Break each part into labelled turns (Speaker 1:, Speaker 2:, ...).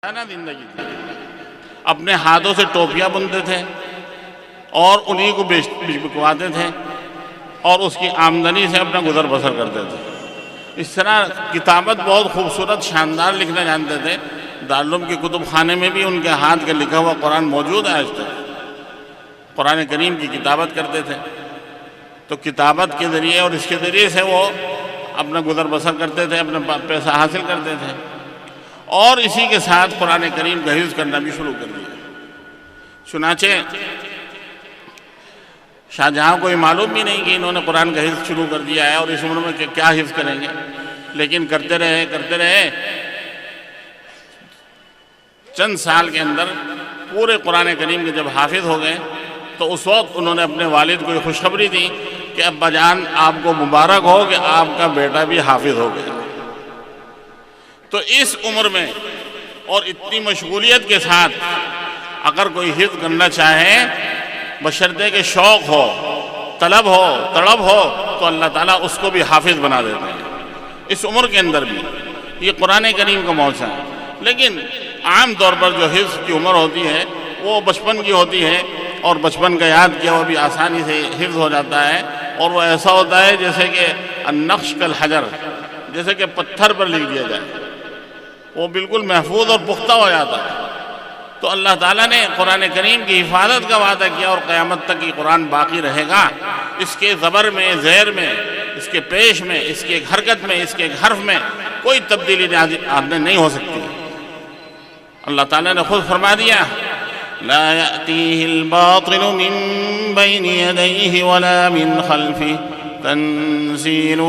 Speaker 1: نا زندگی تھی، اپنے ہاتھوں سے ٹوپیاں بنتے تھے اور انہی کو بکواتے تھے اور اس کی آمدنی سے اپنا گزر بسر کرتے تھے۔ اس طرح کتابت بہت خوبصورت شاندار لکھنا جانتے تھے۔ دارالعلوم کی کتب خانے میں بھی ان کے ہاتھ کا لکھا ہوا قرآن موجود ہے آج تک۔ قرآن کریم کی کتابت کرتے تھے، تو کتابت کے ذریعے اور اس کے ذریعے سے وہ اپنا گزر بسر کرتے تھے، اپنا پیسہ حاصل کرتے تھے، اور اسی کے ساتھ قرآن کریم کا حفظ کرنا بھی شروع کر دیا۔ چنانچہ شاہجہاں کو یہ معلوم بھی نہیں کہ انہوں نے قرآن کا حفظ شروع کر دیا ہے اور اس عمر میں کیا حفظ کریں گے، لیکن کرتے رہے۔ چند سال کے اندر پورے قرآن کریم کے جب حافظ ہو گئے تو اس وقت انہوں نے اپنے والد کو یہ خوشخبری دی کہ ابا جان آپ کو مبارک ہو کہ آپ کا بیٹا بھی حافظ ہو گیا۔ تو اس عمر میں اور اتنی مشغولیت کے ساتھ اگر کوئی حفظ کرنا چاہے، بشرطے کہ شوق ہو، طلب ہو، تڑب ہو، تو اللہ تعالیٰ اس کو بھی حافظ بنا دیتے ہیں اس عمر کے اندر بھی۔ یہ قرآن کریم کا موضوع ہے، لیکن عام طور پر جو حفظ کی عمر ہوتی ہے وہ بچپن کی ہوتی ہے، اور بچپن کا یاد کیا وہ بھی آسانی سے حفظ ہو جاتا ہے، اور وہ ایسا ہوتا ہے جیسے کہ النقش کالحجر، جیسے کہ پتھر پر لکھ دیا جائے، وہ بالکل محفوظ اور پختہ ہو جاتا ہے۔ تو اللہ تعالیٰ نے قرآن کریم کی حفاظت کا وعدہ کیا، اور قیامت تک یہ قرآن باقی رہے گا۔ اس کے زبر میں، زیر میں، اس کے پیش میں، اس کے حرکت میں، اس کے حرف میں کوئی تبدیلی آپ نے نہیں ہو سکتی۔ اللہ تعالیٰ نے خود فرما دیا لا يأتيه الباطل من بين يديه ولا من خلفه تنزيل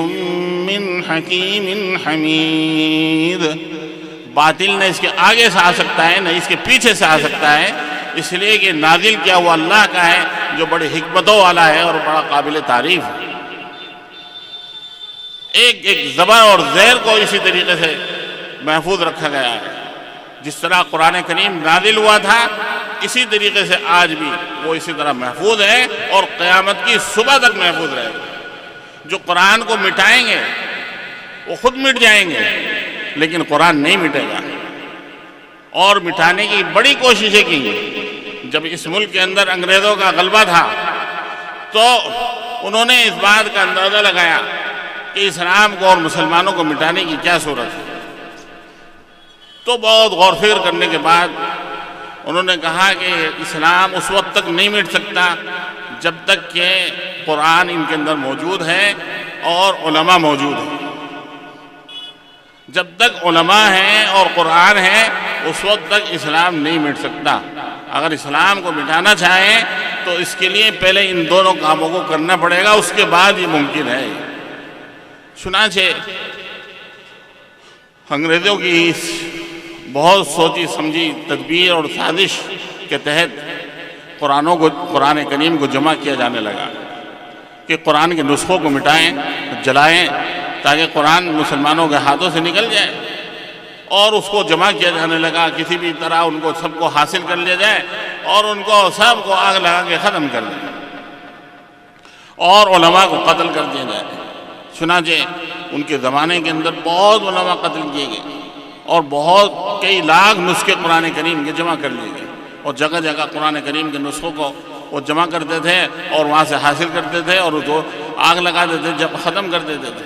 Speaker 1: من حكيم حميد۔ باطل نہ اس کے آگے سے آ سکتا ہے، نہ اس کے پیچھے سے آ سکتا ہے، اس لیے کہ نازل کیا وہ اللہ کا ہے جو بڑی حکمتوں والا ہے اور بڑا قابل تعریف ہے۔ ایک ایک زبر اور زیر کو اسی طریقے سے محفوظ رکھا گیا ہے۔ جس طرح قرآن کریم نازل ہوا تھا، اسی طریقے سے آج بھی وہ اسی طرح محفوظ ہے اور قیامت کی صبح تک محفوظ رہے گا۔ جو قرآن کو مٹائیں گے وہ خود مٹ جائیں گے، لیکن قرآن نہیں مٹے گا، اور مٹانے کی بڑی کوششیں کی گئی۔ جب اس ملک کے اندر انگریزوں کا غلبہ تھا تو انہوں نے اس بات کا اندازہ لگایا کہ اسلام کو اور مسلمانوں کو مٹانے کی کیا صورت ہے۔ تو بہت غور فکر کرنے کے بعد انہوں نے کہا کہ اسلام اس وقت تک نہیں مٹ سکتا جب تک کہ قرآن ان کے اندر موجود ہے اور علماء موجود ہیں۔ جب تک علماء ہیں اور قرآن ہے اس وقت تک اسلام نہیں مٹ سکتا۔ اگر اسلام کو مٹانا چاہیں تو اس کے لیے پہلے ان دونوں کاموں کو کرنا پڑے گا، اس کے بعد یہ ممکن ہے۔ چنانچہ انگریزوں کی اس بہت سوچی سمجھی تدبیر اور سازش کے تحت قرآن کریم کو جمع کیا جانے لگا کہ قرآن کے نسخوں کو مٹائیں، جلائیں، تاکہ قرآن مسلمانوں کے ہاتھوں سے نکل جائے، اور اس کو جمع کیا جانے لگا، کسی بھی طرح ان کو سب کو حاصل کر لیا جائے اور ان کو سب کو آگ لگا کے ختم کر دیا اور علماء کو قتل کر دیا جائے۔ چنانچہ ان کے زمانے کے اندر بہت علماء قتل کیے گئے اور بہت کئی لاکھ نسخے قرآن کریم کے جمع کر لیے گئے، اور جگہ جگہ قرآن کریم کے نسخوں کو وہ جمع کرتے تھے اور وہاں سے حاصل کرتے تھے اور اس کو آگ لگا دیتے، جب ختم کر دیتے تھے۔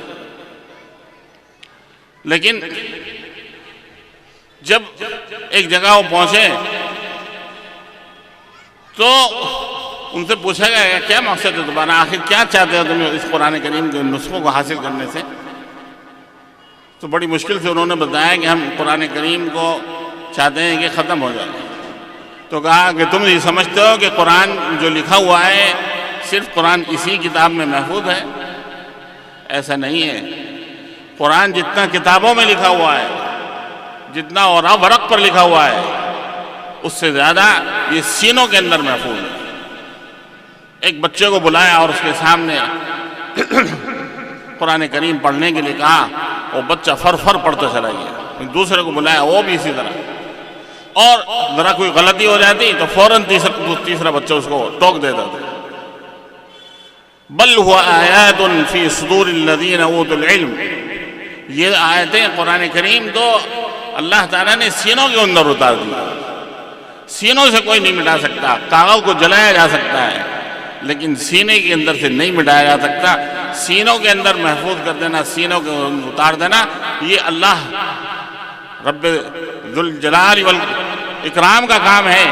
Speaker 1: لیکن جب ایک جگہ وہ پہنچے تو ان سے پوچھا گیا کیا مقصد ہے تمہارا، آخر کیا چاہتے ہو تم اس قرآن کریم کے نسخوں کو حاصل کرنے سے؟ تو بڑی مشکل سے انہوں نے بتایا کہ ہم قرآن کریم کو چاہتے ہیں کہ ختم ہو جائے۔ تو کہا کہ تم یہ سمجھتے ہو کہ قرآن جو لکھا ہوا ہے صرف قرآن اسی کتاب میں محفوظ ہے؟ ایسا نہیں ہے۔ قرآن جتنا کتابوں میں لکھا ہوا ہے، جتنا اور ورق پر لکھا ہوا ہے، اس سے زیادہ یہ سینوں کے اندر محفوظ ہے۔ ایک بچے کو بلایا اور اس کے سامنے قرآن کریم پڑھنے کے لیے کہا، وہ بچہ فر فر پڑھتا چلا گیا۔ دوسرے کو بلایا، وہ بھی اسی طرح، اور ذرا کوئی غلطی ہو جاتی تو فوراً تیسرا بچہ اس کو ٹوک دیتا تھا۔ بل هو آیات فی صدور الذین اوتوا العلم، یہ آیتیں قرآن کریم تو اللہ تعالیٰ نے سینوں کے اندر اتار دیا. سینوں سے کوئی نہیں مٹا سکتا. کاغذ کو جلایا جا سکتا ہے لیکن سینے کے اندر سے نہیں مٹایا جا سکتا. سینوں کے اندر محفوظ کر دینا، سینوں کے اتار دینا، یہ اللہ رب ذوالجلال والاکرام کا کام ہے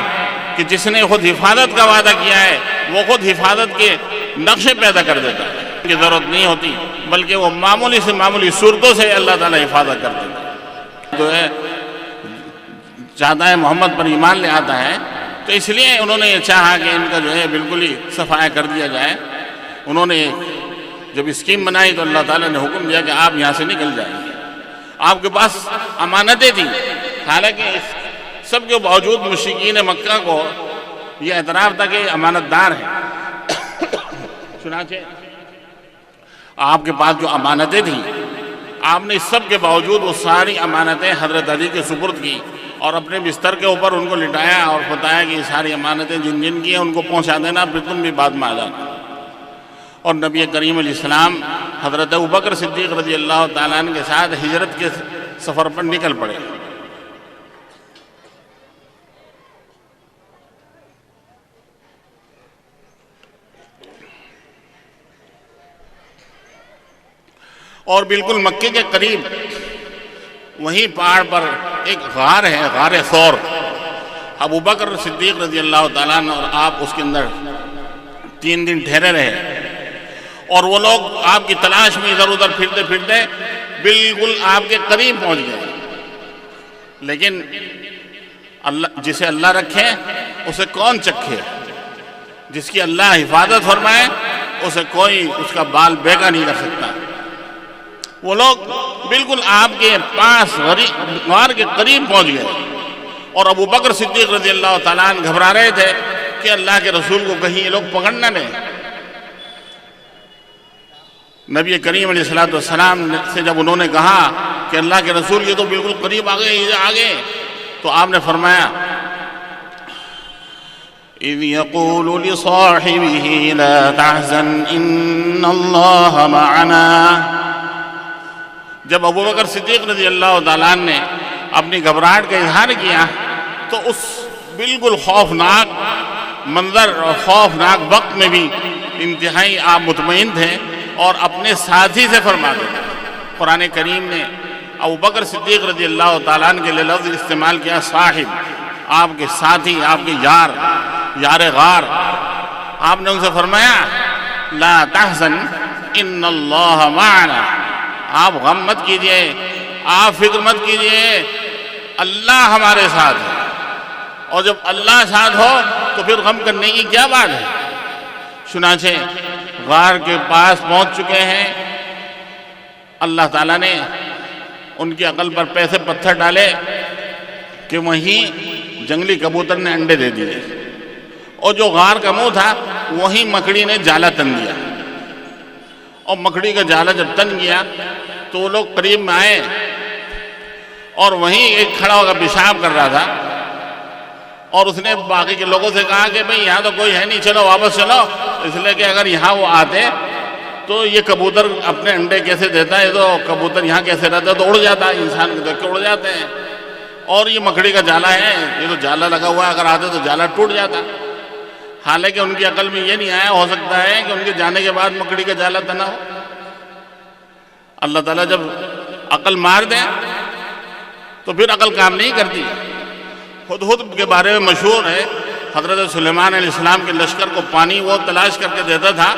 Speaker 1: کہ جس نے خود حفاظت کا وعدہ کیا ہے وہ خود حفاظت کے نقشے پیدا کر دیتا ہے. کی ضرورت نہیں ہوتی بلکہ وہ معمولی سے معمولی صورتوں سے اللہ تعالیٰ حفاظت کر دیتا ہے. جو ہے چاہتا ہے محمد پر ایمان لے آتا ہے تو اس لیے انہوں نے یہ چاہا کہ ان کا جو ہے بالکل ہی صفایا کر دیا جائے. انہوں نے جب اسکیم بنائی تو اللہ تعالیٰ نے حکم دیا کہ آپ یہاں سے نکل جائیں. آپ کے پاس امانتیں تھیں، حالانکہ اس سب کے باوجود مشرکین مکہ کو یہ اعتراف تھا کہ امانت دار ہیں. چنانچہ آپ کے پاس جو امانتیں تھیں آپ نے اس سب کے باوجود وہ ساری امانتیں حضرت علی کے سپرد کی اور اپنے بستر کے اوپر ان کو لٹایا اور بتایا کہ یہ ساری امانتیں جن جن کی ہیں ان کو پہنچا دینا، پھر تم بھی بعد میں آ جانا. اور نبی کریم علیہ السلام حضرت ابوبکر صدیق رضی اللہ تعالیٰ عنہ کے ساتھ ہجرت کے سفر پر نکل پڑے. اور بالکل مکے کے قریب وہیں پہاڑ پر ایک غار ہے، غار ثور. ابوبکر صدیق رضی اللہ تعالیٰ عنہ اور آپ اس کے اندر 3 دن ٹھہرے رہے اور وہ لوگ آپ کی تلاش میں ادھر ادھر پھرتے پھرتے بالکل آپ کے قریب پہنچ گئے. لیکن اللہ جسے اللہ رکھے اسے کون چکھے، جس کی اللہ حفاظت فرمائے اسے کوئی اس کا بال بیگا نہیں کر سکتا. وہ لوگ بالکل آپ کے پاس غار کے قریب پہنچ گئے اور ابوبکر صدیق رضی اللہ تعالیٰ عنہ گھبرا رہے تھے کہ اللہ کے رسول کو کہیں یہ لوگ پکڑ نہ لیں. نبی کریم علیہ السلام سے جب انہوں نے کہا کہ اللہ کے رسول یہ تو بالکل قریب آ گئے تو آپ نے فرمایا اِذْ يَقُولُ لِصَاحِبِهِ لَا تَحْزَنْ إِنَّ اللَّهَ مَعَنَا. جب ابوبکر صدیق رضی اللہ تعالیٰ عنہ نے اپنی گھبراہٹ کا اظہار کیا تو اس بالکل خوفناک منظر اور خوفناک وقت میں بھی انتہائی آپ مطمئن تھے اور اپنے ساتھی سے فرماتے تھے. قرآن کریم نے ابوبکر صدیق رضی اللہ تعالیٰ عنہ کے لیے لفظ استعمال کیا صاحب، آپ کے ساتھی، آپ کے یار غار. آپ نے ان سے فرمایا لا تحزن ان اللہ معنا، آپ غم مت کیجئے، آپ فکر مت کیجئے، اللہ ہمارے ساتھ ہے. اور جب اللہ ساتھ ہو تو پھر غم کرنے کی کیا بات ہے. چنانچہ غار کے پاس پہنچ چکے ہیں. اللہ تعالیٰ نے ان کی عقل پر پیسے پتھر ڈالے کہ وہیں جنگلی کبوتر نے انڈے دے دیے اور جو غار کا منہ تھا وہیں مکڑی نے جالا تن دیا. اور مکڑی کا جالا جب تن گیا تو وہ لوگ قریب میں آئے اور وہیں ایک کھڑا ہو کر پیشاب کر رہا تھا اور اس نے باقی کے لوگوں سے کہا کہ بھئی یہاں تو کوئی ہے نہیں، چلو واپس چلو. اس لیے کہ اگر یہاں وہ آتے تو یہ کبوتر اپنے انڈے کیسے دیتا ہے، تو کبوتر یہاں کیسے رہتا ہے، تو اڑ جاتا ہے، انسان کو دیکھ کے اڑ جاتے ہیں. اور یہ مکڑی کا جالا ہے، یہ تو جالا لگا ہوا ہے، اگر آتے تو جالا ٹوٹ جاتا. حالانکہ ان کی عقل میں یہ نہیں آیا ہو سکتا ہے کہ ان کے جانے کے بعد مکڑی کا جالا تنا ہو. اللہ تعالیٰ جب عقل مار دے تو پھر عقل کام نہیں کرتی. ہدہد کے بارے میں مشہور ہے، حضرت سلیمان علیہ السلام کے لشکر کو پانی وہ تلاش کر کے دیتا تھا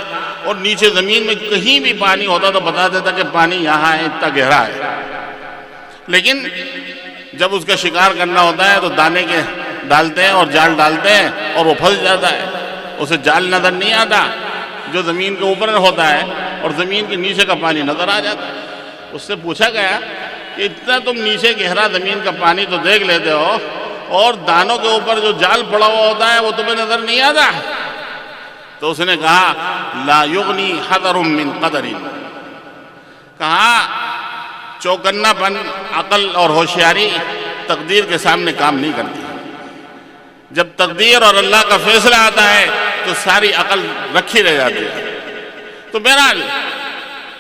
Speaker 1: اور نیچے زمین میں کہیں بھی پانی ہوتا تو بتا دیتا کہ پانی یہاں ہے، اتنا گہرا ہے. لیکن جب اس کا شکار کرنا ہوتا ہے تو دانے کے ڈالتے ہیں اور جال ڈالتے ہیں اور وہ پھنس جاتا ہے. اسے جال نظر نہیں آتا جو زمین کے اوپر ہوتا ہے اور زمین کے نیچے کا پانی نظر آ جاتا ہے. اس سے پوچھا گیا کہ اتنا تم نیچے گہرا زمین کا پانی تو دیکھ لیتے ہو اور دانوں کے اوپر جو جال پڑا ہوا ہوتا ہے وہ تمہیں نظر نہیں آتا. تو اس نے کہا لا یغنی حذر من قدر، کہا چوکنا پن، عقل اور ہوشیاری تقدیر کے سامنے کام نہیں کرتی. جب تقدیر اور اللہ کا فیصلہ آتا ہے تو ساری عقل رکھی رہ جاتی ہے. تو بہرحال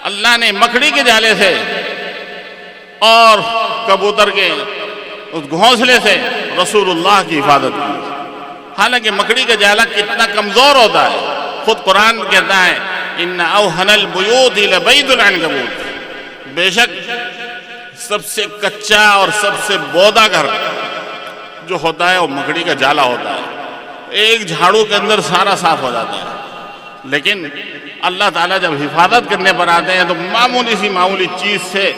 Speaker 1: اللہ نے مکڑی کے جالے سے اور کبوتر کے اس گھونسلے سے رسول اللہ کی حفاظت کی۔ حالانکہ مکڑی کا جالا کتنا کمزور ہوتا ہے، خود قرآن کہتا ہے ان اوہن البیوت لبیت العنکبوت، بے شک سب سے کچا اور سب سے بودا گھر جو ہوتا ہے وہ مکڑی کا جالا ہوتا ہے، ایک جھاڑو کے اندر سارا صاف ہو جاتا ہے۔ لیکن اللہ تعالیٰ جب حفاظت کرنے پر آتے ہیں تو معمولی چیز سے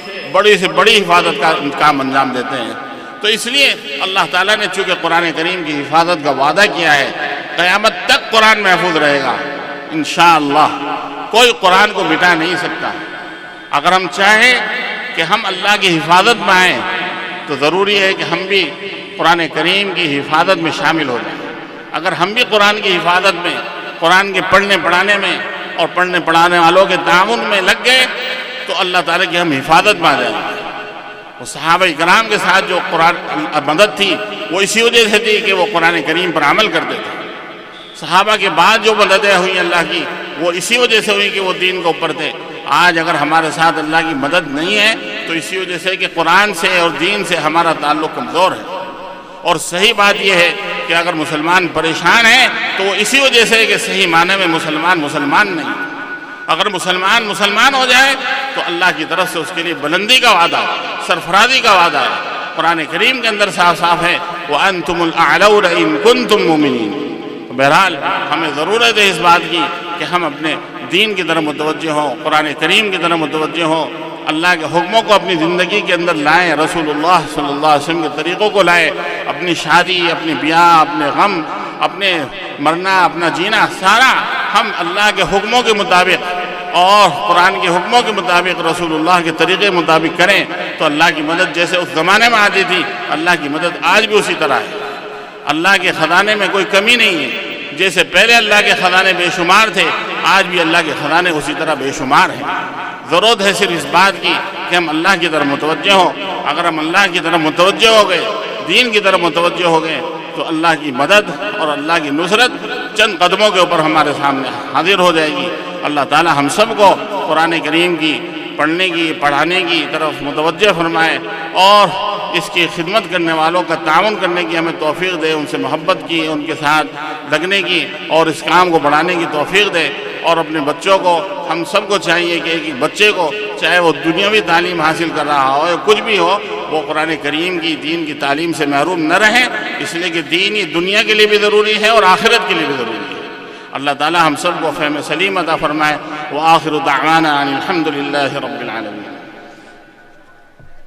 Speaker 1: بڑی حفاظت کا کام انجام دیتے ہیں۔ تو اس لیے اللہ تعالیٰ نے چونکہ قرآن کریم کی حفاظت کا وعدہ کیا ہے، قیامت تک قرآن محفوظ رہے گا انشاءاللہ، کوئی قرآن کو مٹا نہیں سکتا۔ اگر ہم چاہیں کہ ہم اللہ کی حفاظت میں آئیں تو ضروری ہے کہ ہم بھی قرآن کریم کی حفاظت میں شامل ہو جائیں۔ اگر ہم بھی قرآن کی حفاظت میں، قرآن کے پڑھنے پڑھانے میں اور پڑھنے پڑھانے والوں کے تعاون میں لگ گئے تو اللہ تعالیٰ کی ہم حفاظت میں آ جائیں گے۔ وہ صحابہ کرام کے ساتھ جو قرآن مدد تھی وہ اسی وجہ سے تھی کہ وہ قرآن کریم پر عمل کرتے تھے۔ صحابہ کے بعد جو مددیں ہوئیں اللہ کی وہ اسی وجہ سے ہوئی کہ وہ دین کے اوپر تھے۔ آج اگر ہمارے ساتھ اللہ کی مدد نہیں ہے تو اسی وجہ سے کہ قرآن سے اور دین سے ہمارا تعلق کمزور ہے۔ اور صحیح بات یہ ہے کہ اگر مسلمان پریشان ہیں تو وہ اسی وجہ سے کہ صحیح معنی میں مسلمان نہیں۔ اگر مسلمان ہو جائے تو اللہ کی طرف سے اس کے لیے بلندی کا وعدہ، سرفرازی کا وعدہ ہے۔ قرآن کریم کے اندر صاف ہے وَأَنْتُمُ الْأَعْلَوْنَ إِن كُنتُم مُؤْمِنِينَ۔ بہرحال ہمیں ضرورت ہے اس بات کی کہ ہم اپنے دین کی طرف متوجہ ہوں، قرآن کریم کی طرف متوجہ ہوں، اللہ کے حکموں کو اپنی زندگی کے اندر لائیں، رسول اللہ صلی اللہ علیہ وسلم کے طریقوں کو لائیں، اپنی شادی، اپنی بیاہ، اپنے غم، اپنے مرنا، اپنا جینا، سارا ہم اللہ کے حکموں کے مطابق اور قرآن کے حکموں کے مطابق، رسول اللہ کے طریقے مطابق کریں تو اللہ کی مدد جیسے اس زمانے میں آتی تھی اللہ کی مدد آج بھی اسی طرح ہے۔ اللہ کے خزانے میں کوئی کمی نہیں ہے، جیسے پہلے اللہ کے خزانے بے شمار تھے آج بھی اللہ کے خزانے اسی طرح بے شمار ہیں۔ ضرورت ہے صرف اس بات کی کہ ہم اللہ کی طرف متوجہ ہوں۔ اگر ہم اللہ کی طرف متوجہ ہو گئے، دین کی طرف متوجہ ہو گئے تو اللہ کی مدد اور اللہ کی نصرت چند قدموں کے اوپر ہمارے سامنے حاضر ہو جائے گی۔ اللہ تعالی ہم سب کو قرآن کریم کی پڑھنے کی، پڑھانے کی طرف متوجہ فرمائے اور اس کی خدمت کرنے والوں کا تعاون کرنے کی ہمیں توفیق دے، ان سے محبت کی، ان کے ساتھ لگنے کی اور اس کام کو بڑھانے کی توفیق دے۔ اور اپنے بچوں کو، ہم سب کو چاہیے کہ ایک بچے کو چاہے وہ دنیاوی تعلیم حاصل کر رہا ہو یا کچھ بھی ہو، وہ قرآن کریم کی، دین کی تعلیم سے محروم نہ رہیں، اس لیے کہ دین ہی دنیا کے لیے بھی ضروری ہے اور آخرت کے لیے بھی ضروری ہے۔ اللہ تعالی ہم سب کو فہم سلیم عطا فرمائے۔ وآخر دعوانا ان الحمد للہ رب العالمین۔